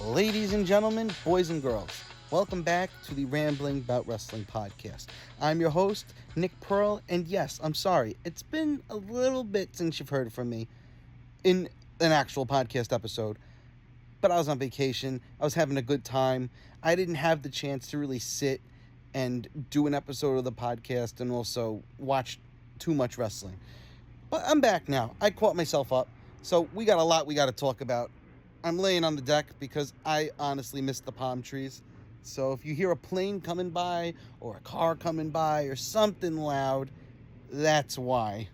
Ladies and gentlemen, boys and girls, welcome back to the Rambling Bout Wrestling podcast. I'm your host, Nick Pearl, and yes, I'm sorry, it's been a little bit since you've heard from me in an actual podcast episode, but I was on vacation, I was having a good time, I didn't have the chance to really sit and do an episode of the podcast and also watch too much wrestling. But I'm back now, I caught myself up, so we got a lot we got to talk about. I'm laying on the deck because I honestly miss the palm trees. So if you hear a plane coming by or a car coming by or something loud, that's why.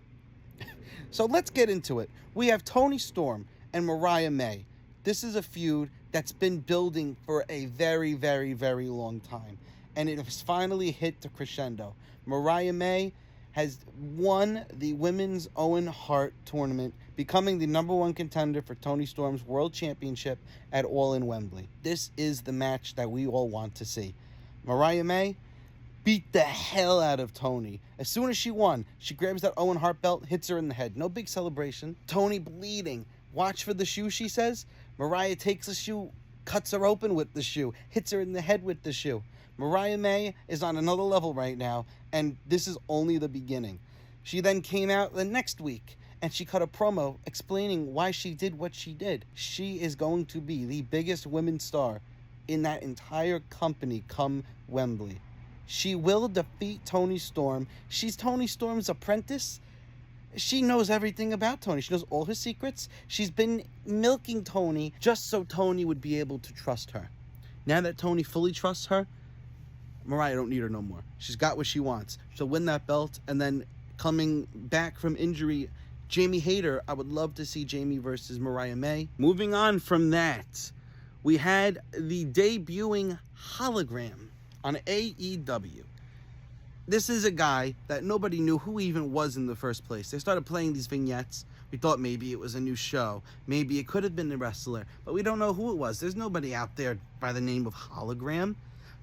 So let's get into it. We have Toni Storm and Mariah May. This is a feud that's been building for a very, very, very long time. And it has finally hit the crescendo. Mariah May has won the Women's Owen Hart tournament, becoming the number one contender for Toni Storm's World Championship at All in Wembley. This is the match that we all want to see. Mariah May beat the hell out of Toni. As soon as she won, she grabs that Owen Hart belt, hits her in the head. No big celebration. Toni bleeding. Watch for the shoe, she says. Mariah takes the shoe, cuts her open with the shoe, hits her in the head with the shoe. Mariah May is on another level right now, and this is only the beginning. She then came out the next week, and she cut a promo explaining why she did what she did. She is going to be the biggest women's star in that entire company come Wembley. She will defeat Toni Storm. She's Toni Storm's apprentice. She knows everything about Toni. She knows all her secrets. She's been milking Toni just so Toni would be able to trust her. Now that Toni fully trusts her, Mariah don't need her no more. She's got what she wants. She'll win that belt, and then coming back from injury, Jamie Hayter. I would love to see Jamie versus Mariah May. Moving on from that, we had the debuting Hologram on AEW. This is a guy that nobody knew who he even was in the first place. They started playing these vignettes. We thought maybe it was a new show. Maybe it could have been a wrestler, but we don't know who it was. There's nobody out there by the name of Hologram.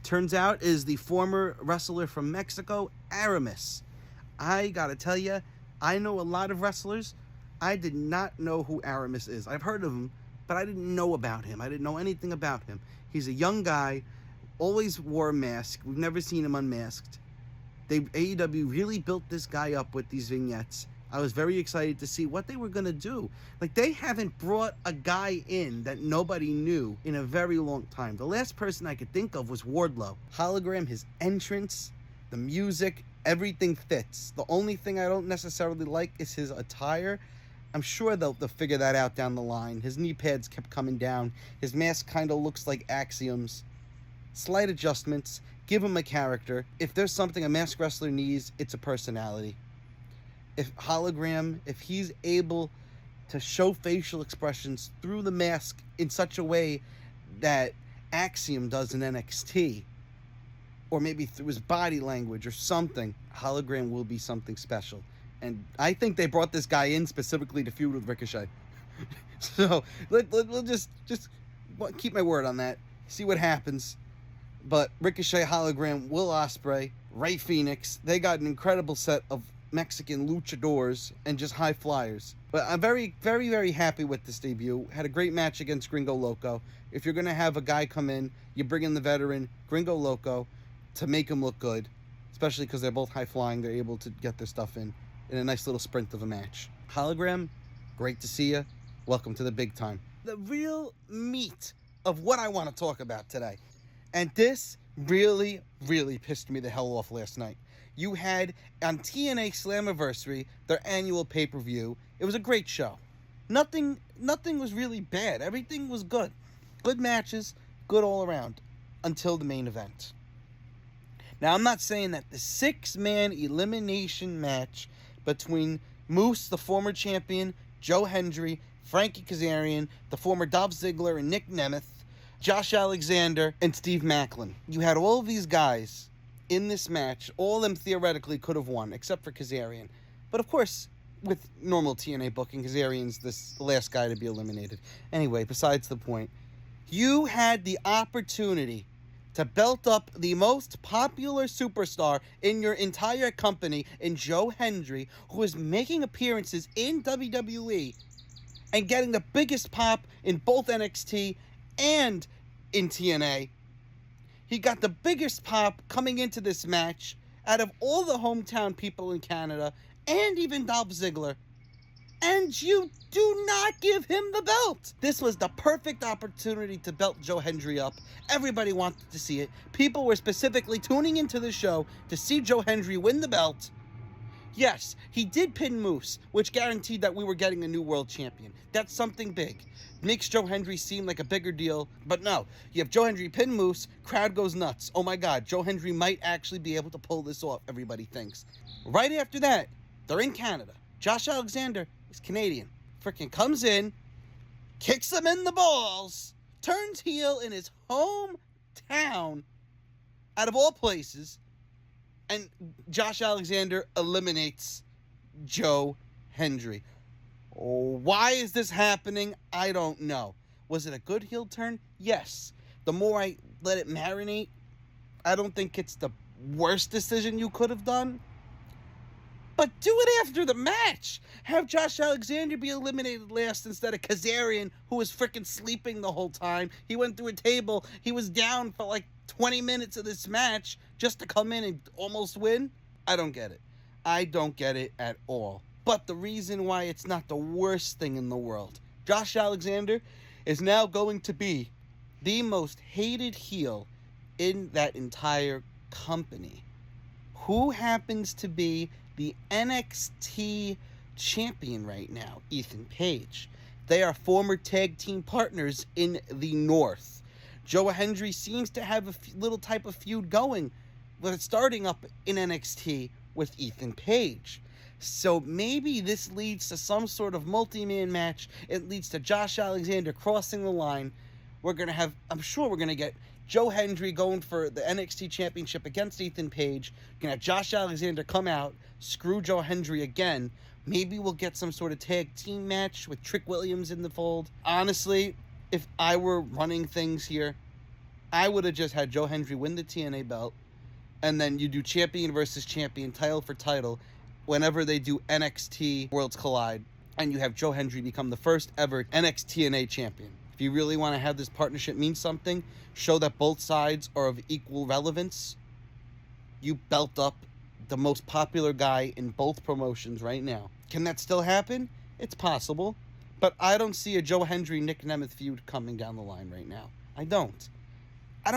Turns out is the former wrestler from Mexico, Aramis. I gotta tell you, I know a lot of wrestlers. I did not know who Aramis is. I've heard of him, but I didn't know about him. I didn't know anything about him. He's a young guy, always wore a mask. We've never seen him unmasked. AEW really built this guy up with these vignettes. I was very excited to see what they were going to do. Like, they haven't brought a guy in that nobody knew in a very long time. The last person I could think of was Wardlow. Hologram, his entrance, the music, everything fits. The only thing I don't necessarily like is his attire. I'm sure they'll figure that out down the line. His knee pads kept coming down. His mask kind of looks like Axioms. Slight adjustments. Give him a character. If there's something a masked wrestler needs, it's a personality. If Hologram, if he's able to show facial expressions through the mask in such a way that Axiom does in NXT, or maybe through his body language or something, Hologram will be something special. And I think they brought this guy in specifically to feud with Ricochet. So we'll just keep my word on that. See what happens. But Ricochet, Hologram, Will Ospreay, Rey Fenix, they got an incredible set of Mexican luchadors and just high flyers. But I'm very, very, very happy with this debut. Had a great match against Gringo Loco. If you're going to have a guy come in, you bring in the veteran Gringo Loco to make him look good, especially because they're both high flying. They're able to get their stuff in a nice little sprint of a match. Hologram, great to see you. Welcome to the big time. The real meat of what I want to talk about today. And this really, really pissed me the hell off last night. You had on TNA Slammiversary, their annual pay-per-view. It was a great show. Nothing was really bad. Everything was good. Good matches, good all around, until the main event. Now, I'm not saying that the 6-man elimination match between Moose, the former champion, Joe Hendry, Frankie Kazarian, the former Dolph Ziggler, and Nick Nemeth, Josh Alexander, and Steve Macklin. You had all of these guys in this match. All of them theoretically could have won, except for Kazarian. But of course, with normal TNA booking, Kazarian's the last guy to be eliminated. Anyway, besides the point. You had the opportunity to belt up the most popular superstar in your entire company in Joe Hendry, who is making appearances in WWE and getting the biggest pop in both NXT and in TNA. He got the biggest pop coming into this match out of all the hometown people in Canada, and even Dolph Ziggler. And you do not give him the belt. This was the perfect opportunity to belt Joe Hendry up. Everybody wanted to see it. People were specifically tuning into the show to see Joe Hendry win the belt. Yes, he did pin Moose, which guaranteed that we were getting a new world champion. That's something big. Makes Joe Hendry seem like a bigger deal, but no. You have Joe Hendry pin Moose, crowd goes nuts. Oh my God, Joe Hendry might actually be able to pull this off, everybody thinks. Right after that, they're in Canada. Josh Alexander is Canadian. Freaking comes in, kicks him in the balls, turns heel in his hometown, out of all places, and Josh Alexander eliminates Joe Hendry. Why is this happening? I don't know. Was it a good heel turn? Yes. The more I let it marinate, I don't think it's the worst decision you could have done. But do it after the match. Have Josh Alexander be eliminated last instead of Kazarian, who was freaking sleeping the whole time. He went through a table. He was down for like 20 minutes of this match just to come in and almost win. I don't get it. I don't get it at all. But the reason why it's not the worst thing in the world, Josh Alexander is now going to be the most hated heel in that entire company. Who happens to be the NXT champion right now? Ethan Page. They are former tag team partners in the North. Joe Hendry seems to have a little type of feud going with it starting up in NXT with Ethan Page. So maybe this leads to some sort of multi-man match. It leads to Josh Alexander crossing the line. I'm sure we're going to get Joe Hendry going for the NXT Championship against Ethan Page. We're going to have Josh Alexander come out, screw Joe Hendry again. Maybe we'll get some sort of tag team match with Trick Williams in the fold. Honestly, if I were running things here, I would have just had Joe Hendry win the TNA belt, and then you do champion versus champion, title for title, whenever they do NXT Worlds Collide, and you have Joe Hendry become the first ever NXT champion. If you really want to have this partnership mean something, show that both sides are of equal relevance, you belt up the most popular guy in both promotions right now. Can that still happen? It's possible, but I don't see a Joe Hendry-Nick Nemeth feud coming down the line right now. I don't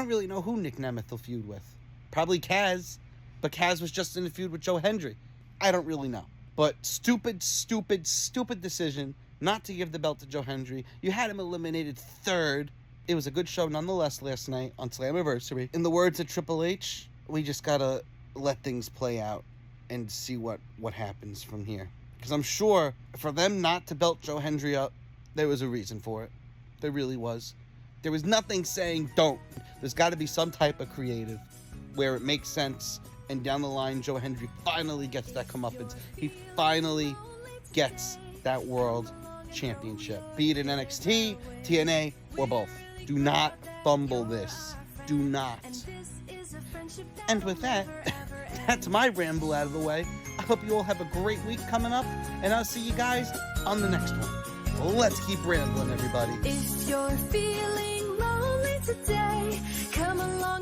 really know who Nick Nemeth will feud with. Probably Kaz, but Kaz was just in a feud with Joe Hendry. I don't really know. But stupid decision not to give the belt to Joe Hendry. You had him eliminated third. It was a good show nonetheless last night on Slammiversary. In the words of Triple H, we just gotta let things play out and see what happens from here. Because I'm sure for them not to belt Joe Hendry up, there was a reason for it. There really was. There was nothing saying don't. There's got to be some type of creative where it makes sense, and down the line, Joe Hendry finally gets that comeuppance. He finally gets that world championship, be it in NXT, TNA, or both. Do not fumble this. Do not. And with that, that's my ramble out of the way. I hope you all have a great week coming up, and I'll see you guys on the next one. Let's keep rambling, everybody. If you're feeling lonely today, come along.